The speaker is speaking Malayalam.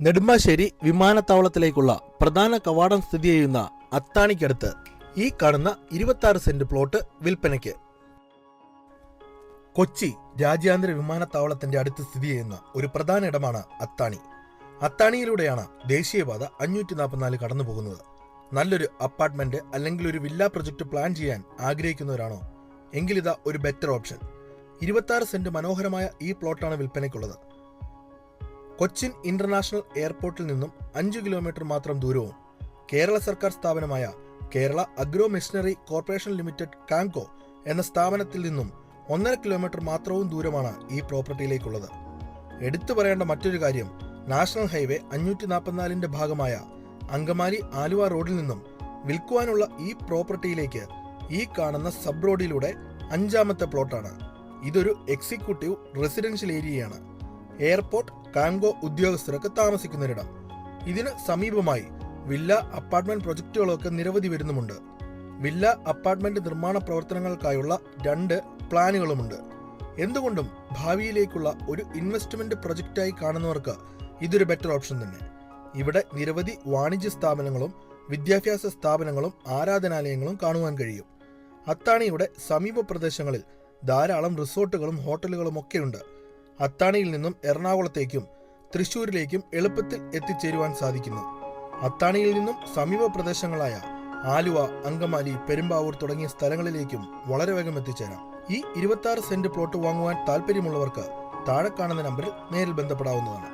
നെടുമ്പാശ്ശേരി വിമാനത്താവളത്തിലേക്കുള്ള പ്രധാന കവാടം സ്ഥിതി ചെയ്യുന്ന അത്താണിക്കടുത്ത് ഈ കാണുന്ന 26 സെന്റ് പ്ലോട്ട് വിൽപ്പനയ്ക്ക്. കൊച്ചി രാജ്യാന്തര വിമാനത്താവളത്തിന്റെ അടുത്ത് സ്ഥിതി ചെയ്യുന്ന ഒരു പ്രധാന ഇടമാണ് അത്താണി. അത്താണിയിലൂടെയാണ് ദേശീയപാത 544 കടന്നു പോകുന്നത്. നല്ലൊരു അപ്പാർട്ട്മെന്റ് അല്ലെങ്കിൽ ഒരു വില്ല പ്രൊജക്ട് പ്ലാൻ ചെയ്യാൻ ആഗ്രഹിക്കുന്നവരാണോ എങ്കിലിതാ ഒരു ബെറ്റർ ഓപ്ഷൻ. 26 സെന്റ് മനോഹരമായ ഈ പ്ലോട്ടാണ് വിൽപ്പനയ്ക്കുള്ളത്. കൊച്ചിൻ ഇന്റർനാഷണൽ എയർപോർട്ടിൽ നിന്നും 5 കിലോമീറ്റർ മാത്രം ദൂരവും കേരള സർക്കാർ സ്ഥാപനമായ Kerala agro machinery corporation limited Kamco എന്ന സ്ഥാപനത്തിൽ നിന്നും 1.5 കിലോമീറ്റർ മാത്രവും ദൂരമാണ് ഈ പ്രോപ്പർട്ടിയിലേക്കുള്ളത്. എടുത്തു പറയേണ്ട മറ്റൊരു കാര്യം, നാഷണൽ ഹൈവേ 544ന്റെ ഭാഗമായ അങ്കമാലി ആലുവ റോഡിൽ നിന്നും വിൽക്കുവാനുള്ള ഈ പ്രോപ്പർട്ടിയിലേക്ക് ഈ കാണുന്ന സബ് റോഡിലൂടെ 5ാമത്തെ പ്ലോട്ടാണ്. ഇതൊരു എക്സിക്യൂട്ടീവ് റെസിഡൻഷ്യൽ ഏരിയയാണ്. എയർപോർട്ട്, കാംകോ ഉദ്യോഗസ്ഥരൊക്കെ താമസിക്കുന്നൊരിടം. ഇതിന് സമീപമായി വില്ല അപ്പാർട്ട്മെന്റ് പ്രൊജക്ടുകളൊക്കെ നിരവധി വരുന്നുമുണ്ട്. വില്ല അപ്പാർട്ട്മെന്റ് നിർമ്മാണ പ്രവർത്തനങ്ങൾക്കായുള്ള 2 പ്ലാനുകളുമുണ്ട്. എന്തുകൊണ്ടും ഭാവിയിലേക്കുള്ള ഒരു ഇൻവെസ്റ്റ്മെന്റ് പ്രൊജക്റ്റായി കാണുന്നവർക്ക് ഇതൊരു ബെറ്റർ ഓപ്ഷൻ തന്നെ. ഇവിടെ നിരവധി വാണിജ്യ സ്ഥാപനങ്ങളും വിദ്യാഭ്യാസ സ്ഥാപനങ്ങളും ആരാധനാലയങ്ങളും കാണുവാൻ കഴിയും. അത്താണിയുടെ സമീപ പ്രദേശങ്ങളിൽ ധാരാളം റിസോർട്ടുകളും ഹോട്ടലുകളും ഒക്കെയുണ്ട്. അത്താണിയിൽ നിന്നും എറണാകുളത്തേക്കും തൃശ്ശൂരിലേക്കും എളുപ്പത്തിൽ എത്തിച്ചേരുവാൻ സാധിക്കുന്നു. അത്താണിയിൽ നിന്നും സമീപ പ്രദേശങ്ങളായ ആലുവ, അങ്കമാലി, പെരുമ്പാവൂർ തുടങ്ങിയ സ്ഥലങ്ങളിലേക്കും വളരെ വേഗം എത്തിച്ചേരാം. ഈ 26 സെന്റ് പ്ലോട്ട് വാങ്ങുവാൻ താല്പര്യമുള്ളവർക്ക് താഴെ കാണുന്ന നമ്പറിൽ നേരിൽ ബന്ധപ്പെടാവുന്നതാണ്.